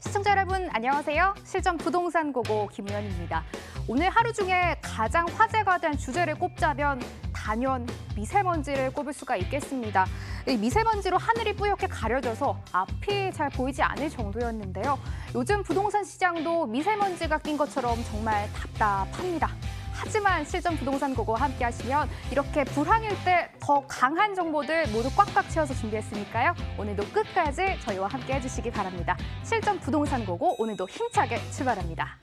시청자 여러분 안녕하세요. 실전 부동산 고고 김우연입니다. 오늘 하루 중에 가장 화제가 된 주제를 꼽자면 단연 미세먼지를 꼽을 수가 있겠습니다. 이 미세먼지로 하늘이 뿌옇게 가려져서 앞이 잘 보이지 않을 정도였는데요. 요즘 부동산 시장도 미세먼지가 낀 것처럼 정말 답답합니다. 하지만 실전 부동산 고고와 함께 하시면 이렇게 불황일 때 더 강한 정보들 모두 꽉꽉 채워서 준비했으니까요. 오늘도 끝까지 저희와 함께 해주시기 바랍니다. 실전 부동산 고고 오늘도 힘차게 출발합니다.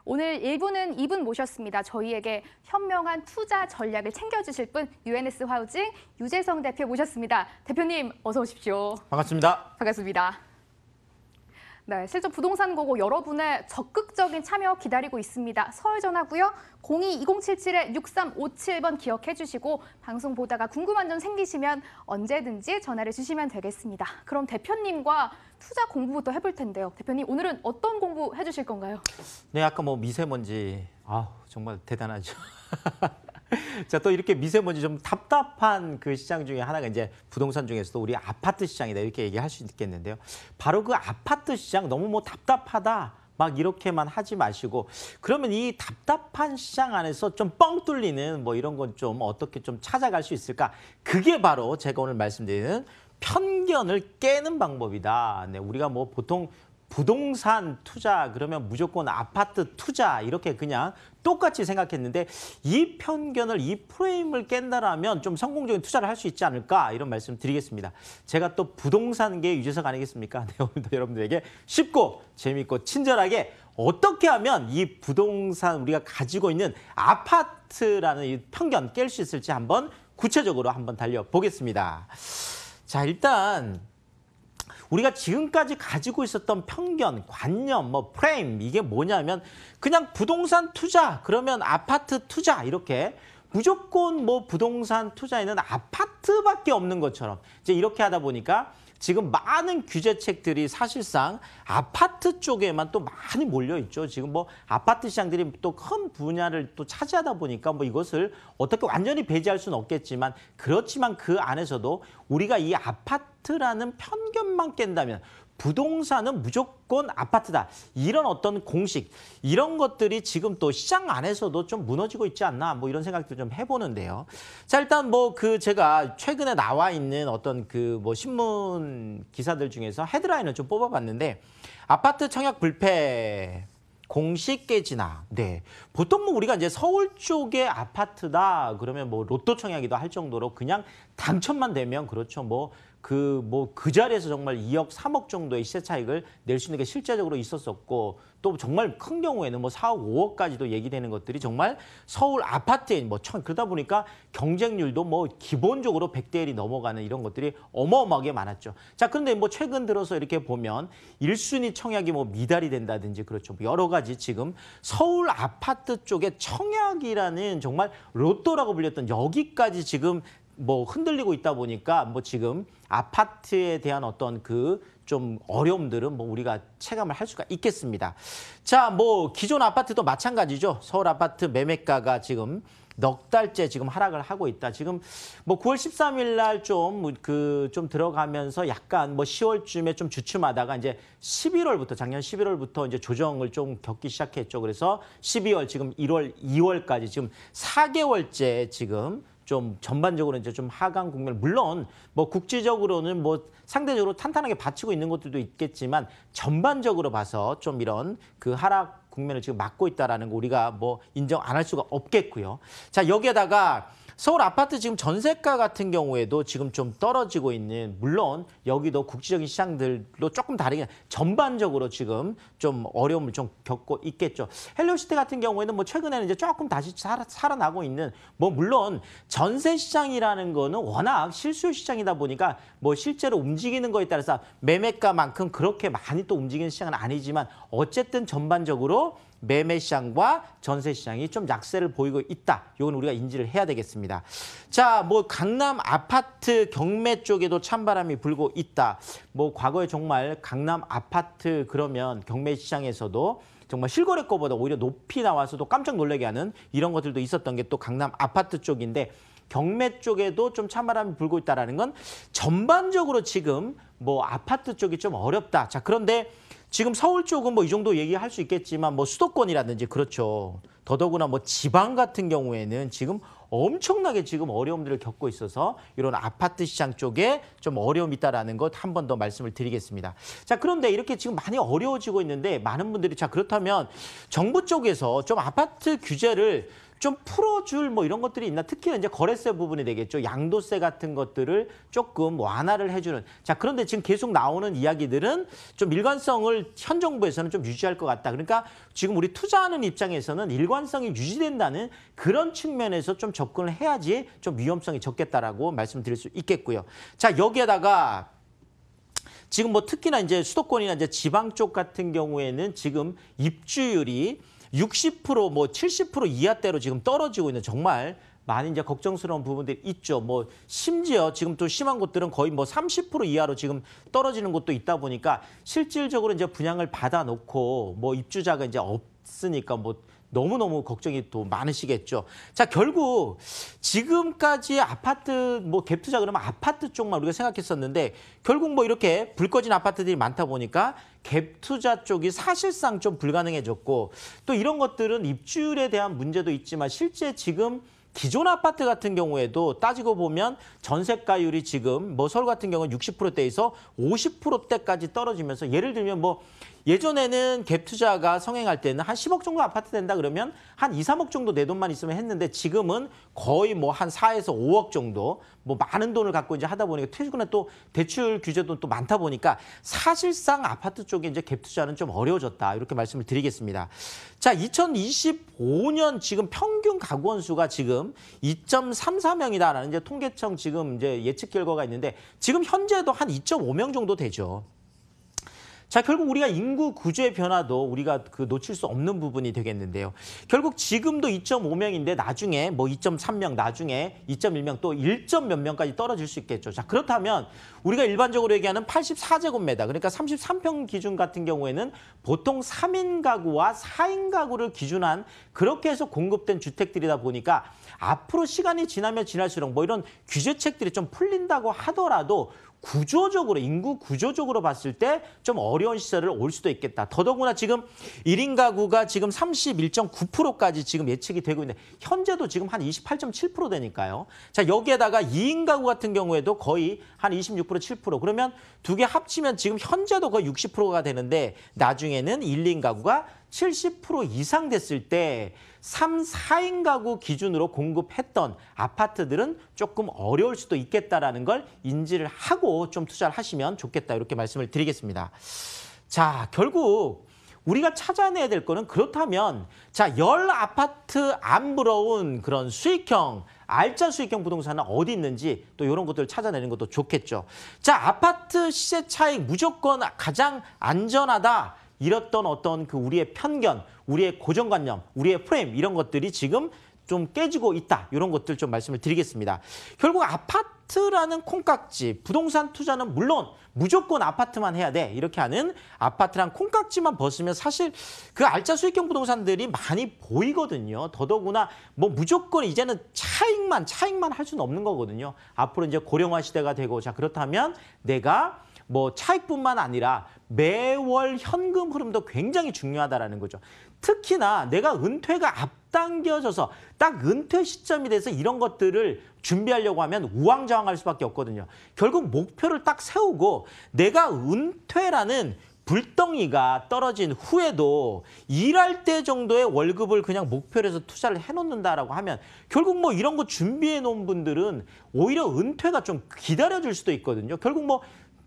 오늘 1부는 이분 모셨습니다. 저희에게 현명한 투자 전략을 챙겨주실 분 UNS 하우징 유재성 대표 모셨습니다. 대표님 어서 오십시오. 반갑습니다. 반갑습니다. 네, 실전 부동산 고고 여러분의 적극적인 참여 기다리고 있습니다. 서울 전화고요. 02-2077-6357번 기억해 주시고 방송 보다가 궁금한 점 생기시면 언제든지 전화를 주시면 되겠습니다. 그럼 대표님과 투자 공부부터 해볼 텐데요. 대표님 오늘은 어떤 공부 해주실 건가요? 네, 아까 미세먼지 정말 대단하죠. 자, 또 이렇게 미세먼지 좀 답답한 그 시장 중에 하나가 이제 부동산 중에서도 우리 아파트 시장이다 이렇게 얘기할 수 있겠는데요. 바로 그 아파트 시장 너무 답답하다 막 이렇게만 하지 마시고 그러면 이 답답한 시장 안에서 좀 뻥 뚫리는 이런 건 좀 어떻게 좀 찾아갈 수 있을까? 그게 바로 제가 오늘 말씀드리는 편견을 깨는 방법이다. 네, 우리가 보통 부동산 투자 그러면 무조건 아파트 투자 이렇게 그냥 똑같이 생각했는데 이 편견을 이 프레임을 깬다라면 좀 성공적인 투자를 할 수 있지 않을까 이런 말씀 드리겠습니다. 제가 또 부동산계 유재석 아니겠습니까? 네, 오늘도 여러분들에게 쉽고 재밌고 친절하게 어떻게 하면 이 부동산 우리가 가지고 있는 아파트라는 이 편견 깰 수 있을지 한번 구체적으로 한번 달려보겠습니다. 자, 일단 우리가 지금까지 가지고 있었던 편견, 관념, 프레임 이게 뭐냐면 그냥 부동산 투자, 그러면 아파트 투자 이렇게 무조건 부동산 투자에는 아파트밖에 없는 것처럼 이제 이렇게 하다 보니까 지금 많은 규제책들이 사실상 아파트 쪽에만 또 많이 몰려 있죠. 지금 아파트 시장들이 또 큰 분야를 또 차지하다 보니까 이것을 어떻게 완전히 배제할 수는 없겠지만 그렇지만 그 안에서도 우리가 이 아파트라는 편견만 깬다면 부동산은 무조건 아파트다. 이런 어떤 공식, 이런 것들이 지금 또 시장 안에서도 좀 무너지고 있지 않나 이런 생각도 좀 해보는데요. 자, 일단 제가 최근에 나와 있는 어떤 신문 기사들 중에서 헤드라인을 좀 뽑아봤는데 아파트 청약 불패 공식 깨지나. 네. 보통 우리가 이제 서울 쪽의 아파트다 그러면 로또 청약이도 할 정도로 그냥 당첨만 되면 그렇죠. 그 자리에서 정말 2억, 3억 정도의 시세 차익을 낼 수 있는 게 실제적으로 있었었고 또 정말 큰 경우에는 4억, 5억까지도 얘기되는 것들이 정말 서울 아파트에 그러다 보니까 경쟁률도 기본적으로 100대 1이 넘어가는 이런 것들이 어마어마하게 많았죠. 자, 그런데 최근 들어서 이렇게 보면 1순위 청약이 미달이 된다든지 그렇죠. 여러 가지 지금 서울 아파트 쪽에 청약이라는 정말 로또라고 불렸던 여기까지 지금 흔들리고 있다 보니까 지금 아파트에 대한 어떤 좀 어려움들은 우리가 체감을 할 수가 있겠습니다. 자, 기존 아파트도 마찬가지죠. 서울 아파트 매매가가 지금 넉 달째 지금 하락을 하고 있다. 지금 9월 13일 날 좀 들어가면서 약간 10월쯤에 좀 주춤하다가 이제 11월부터 작년 11월부터 이제 조정을 좀 겪기 시작했죠. 그래서 12월 지금 1월, 2월까지 지금 4개월째 지금 좀 전반적으로 이제 좀 하강 국면, 물론 국지적으로는 상대적으로 탄탄하게 받치고 있는 것들도 있겠지만 전반적으로 봐서 좀 이런 그 하락 국면을 지금 맞고 있다라는 거 우리가 인정 안 할 수가 없겠고요. 자, 여기에다가 서울 아파트 지금 전세가 같은 경우에도 지금 좀 떨어지고 있는, 물론 여기도 국지적인 시장들로 조금 다르게 전반적으로 지금 좀 어려움을 좀 겪고 있겠죠. 헬로시티 같은 경우에는 최근에는 이제 조금 다시 살아나고 있는, 물론 전세 시장이라는 거는 워낙 실수요 시장이다 보니까 실제로 움직이는 거에 따라서 매매가만큼 그렇게 많이 또 움직이는 시장은 아니지만 어쨌든 전반적으로 매매 시장과 전세 시장이 좀 약세를 보이고 있다. 이건 우리가 인지를 해야 되겠습니다. 자, 뭐 강남 아파트 경매 쪽에도 찬바람이 불고 있다. 뭐 과거에 정말 강남 아파트 그러면 경매 시장에서도 정말 실거래 거보다 오히려 높이 나와서도 깜짝 놀라게 하는 이런 것들도 있었던 게 또 강남 아파트 쪽인데 경매 쪽에도 좀 찬바람이 불고 있다는 건 전반적으로 지금 뭐 아파트 쪽이 좀 어렵다. 자, 그런데 지금 서울 쪽은 뭐 이 정도 얘기할 수 있겠지만 뭐 수도권이라든지 그렇죠. 더더구나 뭐 지방 같은 경우에는 지금 엄청나게 지금 어려움들을 겪고 있어서 이런 아파트 시장 쪽에 좀 어려움이 있다라는 것 한 번 더 말씀을 드리겠습니다. 자, 그런데 이렇게 지금 많이 어려워지고 있는데 많은 분들이 자, 그렇다면 정부 쪽에서 좀 아파트 규제를 좀 풀어줄 뭐 이런 것들이 있나? 특히 이제 거래세 부분이 되겠죠. 양도세 같은 것들을 조금 완화를 해주는. 자, 그런데 지금 계속 나오는 이야기들은 좀 일관성을 현 정부에서는 좀 유지할 것 같다. 그러니까 지금 우리 투자하는 입장에서는 일관성이 유지된다는 그런 측면에서 좀 접근을 해야지 좀 위험성이 적겠다라고 말씀드릴 수 있겠고요. 자, 여기에다가 지금 뭐 특히나 이제 수도권이나 이제 지방 쪽 같은 경우에는 지금 입주율이 60% 뭐 70% 이하대로 지금 떨어지고 있는 정말 많이 이제 걱정스러운 부분들이 있죠. 뭐 심지어 지금 또 심한 곳들은 거의 뭐 30% 이하로 지금 떨어지는 곳도 있다 보니까 실질적으로 이제 분양을 받아놓고 뭐 입주자가 이제 없으니까 뭐 너무너무 걱정이 또 많으시겠죠. 자, 결국 지금까지 아파트 뭐 갭 투자 그러면 아파트 쪽만 우리가 생각했었는데 결국 뭐 이렇게 불 꺼진 아파트들이 많다 보니까 갭 투자 쪽이 사실상 좀 불가능해졌고 또 이런 것들은 입주율에 대한 문제도 있지만 실제 지금 기존 아파트 같은 경우에도 따지고 보면 전세가율이 지금 뭐 서울 같은 경우는 60%대에서 50%대까지 떨어지면서 예를 들면 뭐 예전에는 갭 투자가 성행할 때는 한 10억 정도 아파트 된다 그러면 한 2, 3억 정도 내 돈만 있으면 했는데 지금은 거의 뭐 한 4에서 5억 정도 뭐 많은 돈을 갖고 이제 하다 보니까 최근에 또 대출 규제도 또 많다 보니까 사실상 아파트 쪽에 이제 갭 투자는 좀 어려워졌다. 이렇게 말씀을 드리겠습니다. 자, 2025년 지금 평균 가구 원수가 지금 2.34명이다라는 이제 통계청 지금 이제 예측 결과가 있는데 지금 현재도 한 2.5명 정도 되죠. 자, 결국 우리가 인구 구조의 변화도 우리가 그 놓칠 수 없는 부분이 되겠는데요. 결국 지금도 2.5명인데 나중에 뭐 2.3명, 나중에 2.1명 또 1점 몇 명까지 떨어질 수 있겠죠. 자, 그렇다면 우리가 일반적으로 얘기하는 84제곱미터, 그러니까 33평 기준 같은 경우에는 보통 3인 가구와 4인 가구를 기준한 그렇게 해서 공급된 주택들이다 보니까 앞으로 시간이 지나면 지날수록 뭐 이런 규제책들이 좀 풀린다고 하더라도 구조적으로 인구 구조적으로 봤을 때 좀 어려운 시절을 올 수도 있겠다. 더더구나 지금 1인 가구가 지금 31.9%까지 지금 예측이 되고 있는데 현재도 지금 한 28.7% 되니까요. 자, 여기에다가 2인 가구 같은 경우에도 거의 한 26%, 7%. 그러면 두 개 합치면 지금 현재도 거의 60%가 되는데 나중에는 1, 2인 가구가 70% 이상 됐을 때 3, 4인 가구 기준으로 공급했던 아파트들은 조금 어려울 수도 있겠다라는 걸 인지를 하고 좀 투자를 하시면 좋겠다. 이렇게 말씀을 드리겠습니다. 자, 결국 우리가 찾아내야 될 거는 그렇다면 자, 열 아파트 안 부러운 그런 수익형, 알짜 수익형 부동산은 어디 있는지 또 이런 것들을 찾아내는 것도 좋겠죠. 자, 아파트 시세 차익 무조건 가장 안전하다. 이랬던 어떤 그 우리의 편견, 우리의 고정관념, 우리의 프레임 이런 것들이 지금 좀 깨지고 있다. 이런 것들 좀 말씀을 드리겠습니다. 결국 아파트라는 콩깍지, 부동산 투자는 물론 무조건 아파트만 해야 돼. 이렇게 하는 아파트란 콩깍지만 벗으면 사실 그 알짜 수익형 부동산들이 많이 보이거든요. 더더구나 뭐 무조건 이제는 차익만 할 수는 없는 거거든요. 앞으로 이제 고령화 시대가 되고 자, 그렇다면 내가 뭐 차익뿐만 아니라 매월 현금 흐름도 굉장히 중요하다라는 거죠. 특히나 내가 은퇴가 앞당겨져서 딱 은퇴 시점이 돼서 이런 것들을 준비하려고 하면 우왕좌왕할 수밖에 없거든요. 결국 목표를 딱 세우고 내가 은퇴라는 불덩이가 떨어진 후에도 일할 때 정도의 월급을 그냥 목표로 해서 투자를 해놓는다라고 하면 결국 뭐 이런 거 준비해 놓은 분들은 오히려 은퇴가 좀 기다려질 수도 있거든요. 결국 뭐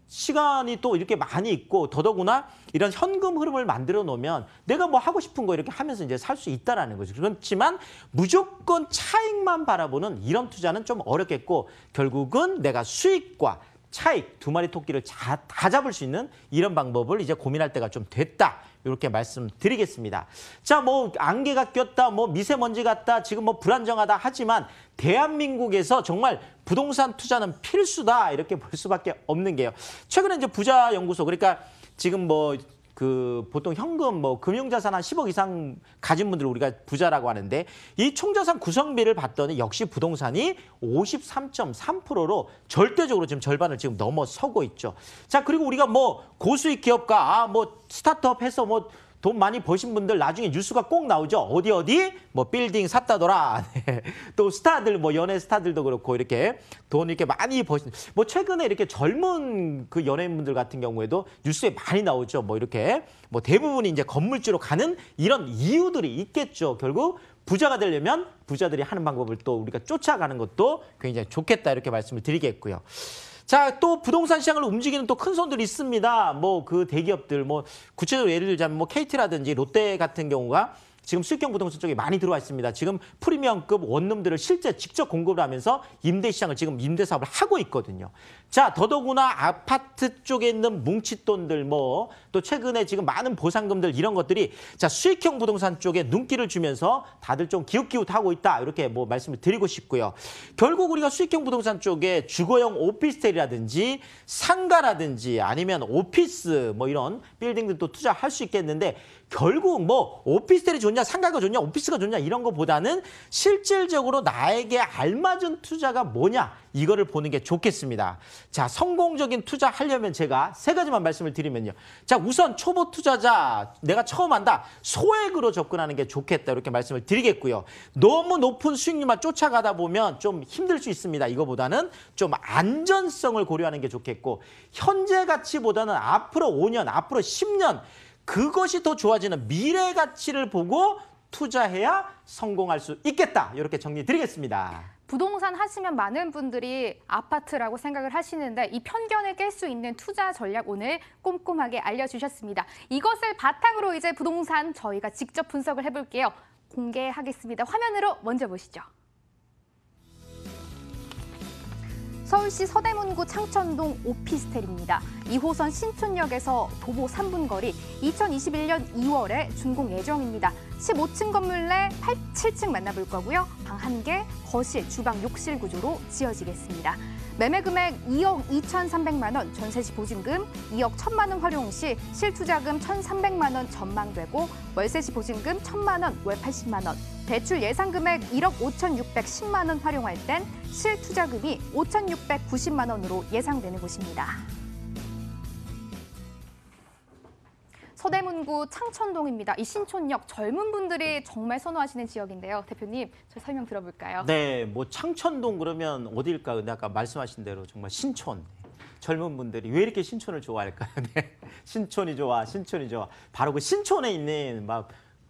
시간이 또 이렇게 많이 있고 더더구나 이런 현금 흐름을 만들어 놓으면 내가 뭐 하고 싶은 거 이렇게 하면서 이제 살 수 있다라는 거죠. 그렇지만 무조건 차익만 바라보는 이런 투자는 좀 어렵겠고 결국은 내가 수익과 차익 2마리 토끼를 다 잡을 수 있는 이런 방법을 이제 고민할 때가 좀 됐다. 이렇게 말씀드리겠습니다. 자, 뭐 안개가 꼈다, 뭐 미세먼지 같다, 지금 뭐 불안정하다 하지만 대한민국에서 정말 부동산 투자는 필수다 이렇게 볼 수밖에 없는 게요. 최근에 이제 부자연구소 그러니까 지금 뭐 그 보통 현금 뭐 금융자산 한 10억 이상 가진 분들 우리가 부자라고 하는데 이 총자산 구성비를 봤더니 역시 부동산이 53.3%로 절대적으로 지금 절반을 지금 넘어서고 있죠. 자, 그리고 우리가 뭐 고수익 기업가 뭐 스타트업 해서 뭐 돈 많이 버신 분들 나중에 뉴스가 꼭 나오죠. 어디 뭐 빌딩 샀다더라. 네. 또 스타들 뭐 연예 스타들도 그렇고 이렇게 돈 이렇게 많이 버신 뭐 최근에 이렇게 젊은 그 연예인분들 같은 경우에도 뉴스에 많이 나오죠. 뭐 이렇게 뭐 대부분이 이제 건물주로 가는 이런 이유들이 있겠죠. 결국 부자가 되려면 부자들이 하는 방법을 또 우리가 쫓아가는 것도 굉장히 좋겠다 이렇게 말씀을 드리겠고요. 자, 또 부동산 시장을 움직이는 또 큰 손들이 있습니다. 뭐 그 대기업들, 뭐 구체적으로 예를 들자면 뭐 KT라든지 롯데 같은 경우가 지금 수익형 부동산 쪽에 많이 들어와 있습니다. 지금 프리미엄급 원룸들을 실제 직접 공급을 하면서 임대 시장을 지금 임대 사업을 하고 있거든요. 자, 더더구나 아파트 쪽에 있는 뭉칫돈들 뭐 또 최근에 지금 많은 보상금들 이런 것들이 자, 수익형 부동산 쪽에 눈길을 주면서 다들 좀 기웃기웃하고 있다. 이렇게 뭐 말씀을 드리고 싶고요. 결국 우리가 수익형 부동산 쪽에 주거용 오피스텔이라든지 상가라든지 아니면 오피스 뭐 이런 빌딩들도 투자할 수 있겠는데 결국 뭐 오피스텔이 좋냐 상가가 좋냐 오피스가 좋냐 이런 거보다는 실질적으로 나에게 알맞은 투자가 뭐냐 이거를 보는 게 좋겠습니다. 자, 성공적인 투자 하려면 제가 3가지만 말씀을 드리면요. 자, 우선 초보 투자자 내가 처음 한다. 소액으로 접근하는 게 좋겠다. 이렇게 말씀을 드리겠고요. 너무 높은 수익률만 쫓아가다 보면 좀 힘들 수 있습니다. 이거보다는 좀 안전성을 고려하는 게 좋겠고 현재 가치보다는 앞으로 5년, 앞으로 10년 그것이 더 좋아지는 미래 가치를 보고 투자해야 성공할 수 있겠다. 이렇게 정리 드리겠습니다. 부동산 하시면 많은 분들이 아파트라고 생각을 하시는데 이 편견을 깰 수 있는 투자 전략 오늘 꼼꼼하게 알려주셨습니다. 이것을 바탕으로 이제 부동산 저희가 직접 분석을 해볼게요. 공개하겠습니다. 화면으로 먼저 보시죠. 서울시 서대문구 창천동 오피스텔입니다. 2호선 신촌역에서 도보 3분 거리, 2021년 2월에 준공 예정입니다. 15층 건물 내 7층 만나볼 거고요. 방 1개, 거실, 주방, 욕실 구조로 지어지겠습니다. 매매 금액 2억 2,300만 원, 전세 시 보증금 2억 1,000만 원 활용 시 실투자금 1,300만 원 전망되고 월세 시 보증금 1,000만 원, 월 80만 원, 대출 예상 금액 1억 5,610만 원 활용할 땐 실투자금이 5,690만 원으로 예상되는 곳입니다. 서대문구 창천동입니다. 이 신촌역 젊은 분들이 정말 선호하시는 지역인데요. 대표님, 저 설명 들어볼까요? 네, 뭐 창천동 그러면 어디일까? 근데 아까 말씀하신 대로 정말 신촌. 젊은 분들이 왜 이렇게 신촌을 좋아할까요? 네. 신촌이 좋아, 신촌이 좋아. 바로 그 신촌에 있는 막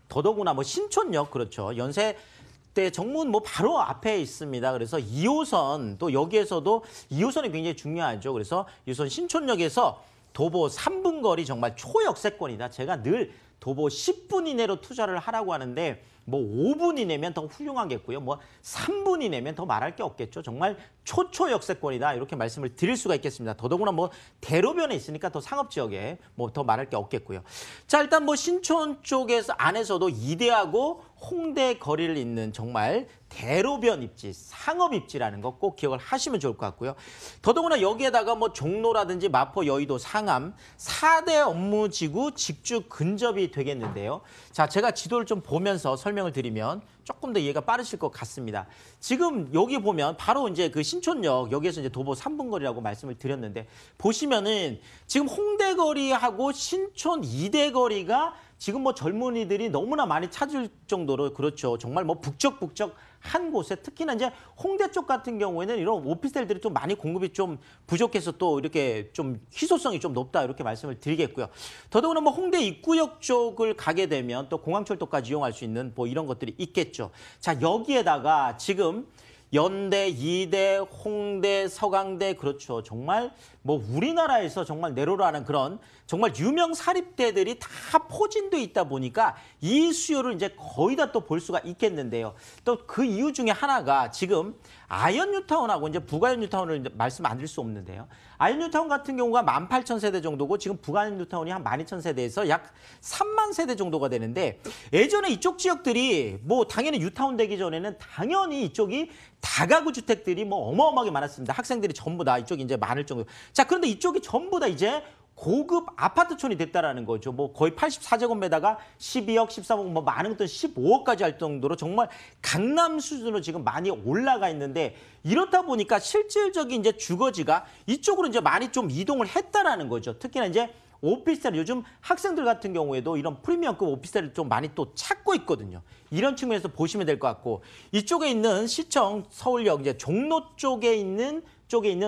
더더구나 뭐 신촌역 그렇죠. 연세대 정문 뭐 바로 앞에 있습니다. 그래서 2호선 또 여기에서도 2호선이 굉장히 중요하죠. 그래서 2호선 신촌역에서 도보 3분 거리 정말 초역세권이다. 제가 늘 도보 10분 이내로 투자를 하라고 하는데 뭐 5분 이내면 더 훌륭하겠고요. 뭐 3분 이내면 더 말할 게 없겠죠. 정말 초역세권이다. 이렇게 말씀을 드릴 수가 있겠습니다. 더더구나 뭐 대로변에 있으니까 더 상업지역에 뭐 더 말할 게 없겠고요. 자, 일단 뭐 신촌 쪽에서 안에서도 이대하고 홍대 거리를 잇는 정말 대로변 입지, 상업 입지라는 거 꼭 기억을 하시면 좋을 것 같고요. 더더구나 여기에다가 뭐 종로라든지 마포, 여의도, 상암 4대 업무지구 직주 근접이 되겠는데요. 자, 제가 지도를 좀 보면서 설명을 드리면 조금 더 이해가 빠르실 것 같습니다. 지금 여기 보면 바로 이제 그 신촌역 여기에서 이제 도보 3분 거리라고 말씀을 드렸는데 보시면은 지금 홍대 거리하고 신촌 2대 거리가 지금 뭐 젊은이들이 너무나 많이 찾을 정도로 그렇죠. 정말 뭐 북적북적한 곳에 특히나 이제 홍대 쪽 같은 경우에는 이런 오피스텔들이 좀 많이 공급이 좀 부족해서 또 이렇게 좀 희소성이 좀 높다 이렇게 말씀을 드리겠고요. 더더구나 뭐 홍대 입구역 쪽을 가게 되면 또 공항철도까지 이용할 수 있는 뭐 이런 것들이 있겠죠. 자, 여기에다가 지금 연대, 이대, 홍대, 서강대 그렇죠. 정말 뭐 우리나라에서 정말 내로라는 그런 정말 유명 사립대들이 다 포진돼 있다 보니까 이 수요를 이제 거의 다 또 볼 수가 있겠는데요. 또 그 이유 중에 하나가 지금 아이언 뉴타운하고 이제 부가이언 뉴타운을 이제 말씀 안 드릴 수 없는데요. 아이언 뉴타운 같은 경우가 18,000세대 정도고 지금 부가이언 뉴타운이 한 12,000세대에서 약 3만 세대 정도가 되는데 예전에 이쪽 지역들이 뭐 당연히 뉴타운 되기 전에는 당연히 이쪽이 다가구 주택들이 뭐 어마어마하게 많았습니다. 학생들이 전부 다 이쪽이 이제 많을 정도. 자, 그런데 이쪽이 전부 다 이제 고급 아파트촌이 됐다라는 거죠. 뭐 거의 84제곱미터가 12억, 13억, 뭐 많은 것들은 15억까지 할 정도로 정말 강남 수준으로 지금 많이 올라가 있는데 이렇다 보니까 실질적인 이제 주거지가 이쪽으로 이제 많이 좀 이동을 했다라는 거죠. 특히나 이제 오피스텔 요즘 학생들 같은 경우에도 이런 프리미엄급 오피스텔을 좀 많이 또 찾고 있거든요. 이런 측면에서 보시면 될 것 같고 이쪽에 있는 시청 서울역 이제 종로 쪽에 있는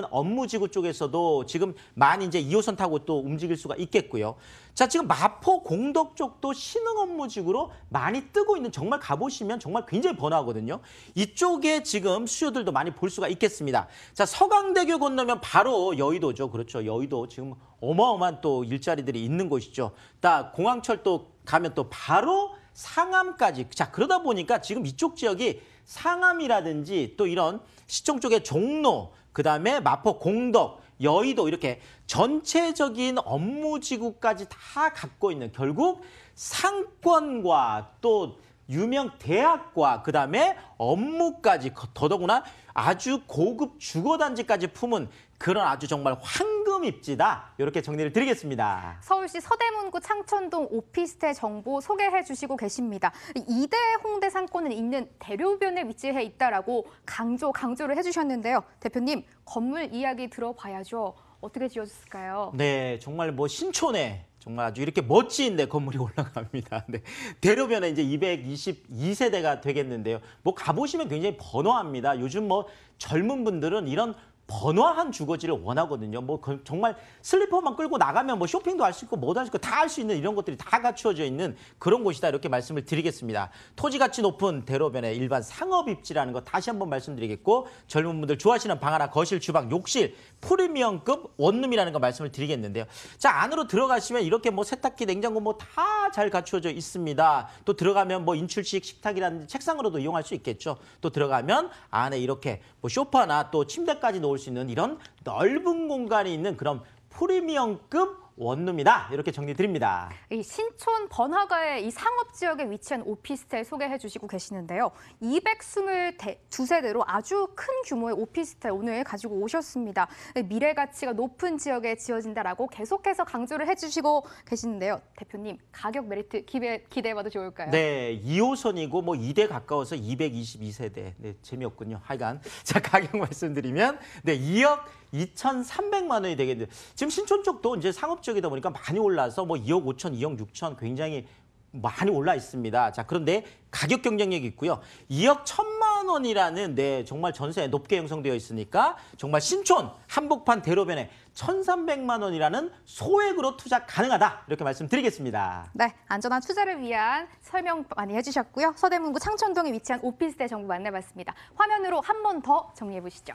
업무지구 쪽에서도 지금 많이 이제 2호선 타고 또 움직일 수가 있겠고요. 자, 지금 마포 공덕 쪽도 신흥 업무지구로 많이 뜨고 있는 정말 가보시면 정말 굉장히 번화하거든요. 이쪽에 지금 수요들도 많이 볼 수가 있겠습니다. 자, 서강대교 건너면 바로 여의도죠. 그렇죠. 여의도 지금 어마어마한 또 일자리들이 있는 곳이죠. 딱 공항철도 가면 또 바로 상암까지. 자, 그러다 보니까 지금 이쪽 지역이 상암이라든지 또 이런 시청 쪽의 종로, 그다음에 마포 공덕, 여의도 이렇게 전체적인 업무지구까지 다 갖고 있는 결국 상권과 또 유명 대학과 그다음에 업무까지 더더구나 아주 고급 주거단지까지 품은 그런 아주 정말 황금입지다. 이렇게 정리를 드리겠습니다. 서울시 서대문구 창천동 오피스텔 정보 소개해 주시고 계십니다. 이대 홍대 상권은 있는 대로변에 위치해 있다라고 강조를 해주셨는데요. 대표님, 건물 이야기 들어봐야죠. 어떻게 지어졌을까요? 네, 정말 뭐 신촌에 정말 아주 이렇게 멋진 건물이 올라갑니다. 네, 대로변에 이제 222세대가 되겠는데요. 뭐 가보시면 굉장히 번화합니다. 요즘 뭐 젊은 분들은 이런 번화한 주거지를 원하거든요. 뭐 정말 슬리퍼만 끌고 나가면 뭐 쇼핑도 할 수 있고 뭐도 할 수 있고 다 할 수 있는 이런 것들이 다 갖추어져 있는 그런 곳이다. 이렇게 말씀을 드리겠습니다. 토지 가치 높은 대로변의 일반 상업 입지라는 거 다시 한번 말씀드리겠고 젊은 분들 좋아하시는 방 하나, 거실, 주방, 욕실 프리미엄급 원룸이라는 거 말씀을 드리겠는데요. 자, 안으로 들어가시면 이렇게 뭐 세탁기, 냉장고 뭐 다 잘 갖추어져 있습니다. 또 들어가면 뭐 인출식 식탁이라든지 책상으로도 이용할 수 있겠죠. 또 들어가면 안에 이렇게 뭐 소파나 또 침대까지 놓을 수 있는 이런 넓은 공간이 있는 그런 프리미엄급 원룸이다. 이렇게 정리 드립니다. 이 신촌 번화가의 이 상업 지역에 위치한 오피스텔 소개해 주시고 계시는데요. 222세대로 아주 큰 규모의 오피스텔 오늘 가지고 오셨습니다. 미래 가치가 높은 지역에 지어진다라고 계속해서 강조를 해주시고 계시는데요. 대표님, 가격 메리트 기대해봐도 좋을까요? 네, 2호선이고 뭐 2대 가까워서 222세대. 네, 재미없군요. 하여간 자, 가격 말씀드리면 네, 2억 2,300만 원이 되겠는데 지금 신촌 쪽도 이제 상업 지역이다 보니까 많이 올라서 뭐 2억 5천, 2억 6천 굉장히 많이 올라 있습니다. 자, 그런데 가격 경쟁력이 있고요. 2억 1,000만 원이라는 네, 정말 전세 높게 형성되어 있으니까 정말 신촌 한복판 대로변에 1,300만 원이라는 소액으로 투자 가능하다. 이렇게 말씀드리겠습니다. 네, 안전한 투자를 위한 설명 많이 해주셨고요. 서대문구 창천동에 위치한 오피스텔 정보 만나봤습니다. 화면으로 한 번 더 정리해 보시죠.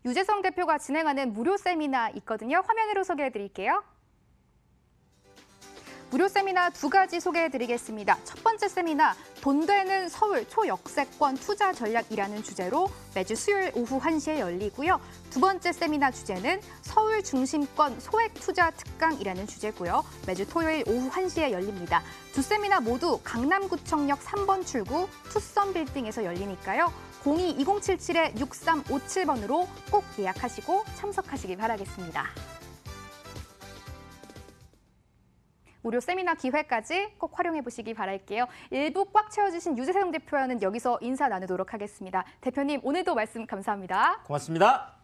유재성 대표가 진행하는 무료 세미나 있거든요. 화면으로 소개해드릴게요. 무료 세미나 두 가지 소개해드리겠습니다. 첫 번째 세미나, 돈 되는 서울 초역세권 투자 전략이라는 주제로 매주 수요일 오후 1시에 열리고요. 두 번째 세미나 주제는 서울 중심권 소액 투자 특강이라는 주제고요. 매주 토요일 오후 1시에 열립니다. 두 세미나 모두 강남구청역 3번 출구 투썸 빌딩에서 열리니까요. 02-2077-6357번으로 꼭 예약하시고 참석하시기 바라겠습니다. 무료 세미나 기회까지 꼭 활용해 보시기 바랄게요. 일부 꽉 채워주신 유재성 대표와는 여기서 인사 나누도록 하겠습니다. 대표님, 오늘도 말씀 감사합니다. 고맙습니다.